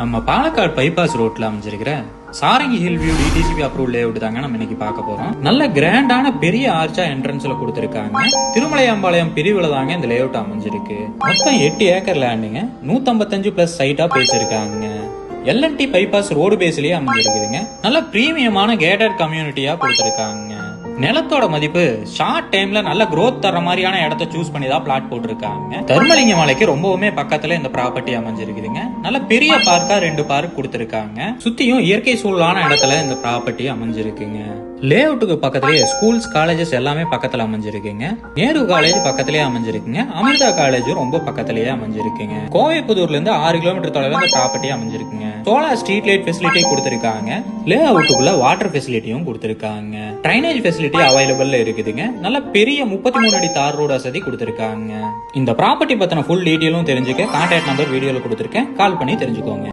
நம்ம பாலக்காடு பைபாஸ் ரோட்ல அமைஞ்சிருக்கிற Sarangi hill view DTCP approve layout தாங்க நம்ம இன்னைக்கு பார்க்க போறோம். நல்ல கிராண்டான பெரிய ஆர்ச்சா என்ட்ரன்ஸ்ல கொடுத்திருக்காங்க. திருமலையம்பாளையம் பிரிவுல தாங்க இந்த லேஅவுட் அமைஞ்சிருக்கு. மொத்தம் 8 ஏக்கர் லேண்டுங்க, 155 பிளஸ் சைட்டா பேசிருக்காங்க. எல்என்டி பைபாஸ் ரோடு பேஸ்லயே அமைஞ்சிருக்குதுங்க. நல்ல பிரீமியமான கேட்டட் கம்யூனிட்டியா கொடுத்திருக்காங்க. நிலத்தோட மதிப்பு ஷார்ட் டைம்ல நல்ல growth தர மாதிரியான இடத்த சூஸ் பண்ணி தான் பிளாட் போட்டிருக்காங்க. தர்மலிங்க மலைக்கு ரொம்பவுமே பக்கத்துல இந்த ப்ராப்பர்ட்டி அமைஞ்சிருக்குதுங்க. நல்ல பெரிய பார்க்கா 2 பார்க் கொடுத்திருக்காங்க. சுத்தியும் இயற்கை சூழலான இடத்துல இந்த ப்ராப்பர்ட்டி அமைஞ்சிருக்குங்க. லேஅவுட்டுக்கு பக்கத்திலேயே ஸ்கூல்ஸ் காலேஜஸ் எல்லாமே பக்கத்துல அமைஞ்சிருக்குங்க. நேரு காலேஜ் பக்கத்திலேயே அமைஞ்சிருக்குங்க. அமிர்தா காலேஜும் ரொம்ப பக்கத்திலேயே அமைஞ்சிருக்குங்க. கோவைப்புதூர்ல இருந்து 6 கிலோமீட்டர் தொலைவில் இந்த ப்ராப்பர்ட்டி அமைஞ்சிருக்குங்க. சோலார் ஸ்ட்ரீட் லைட் ஃபெசிலிட்டி கொடுத்திருக்காங்க. லேஅவுட்டுக்குள்ள வாட்டர் ஃபெசிலிட்டியும் கொடுத்திருக்காங்க. ட்ரைனேஜ் ஃபெசிலிட்டி அவைலபிள் இருக்குதுங்க. நல்ல பெரிய 33 அடி தார் ரோடு வசதி கொடுத்திருக்காங்க. இந்த ப்ராப்பர்ட்டி பத்தின ஃபுல் டீடைலும் தெரிஞ்சுக்க கான்டாக்ட் நம்பர் வீடியோல கொடுத்திருக்கேன், கால் பண்ணி தெரிஞ்சுக்கோங்க.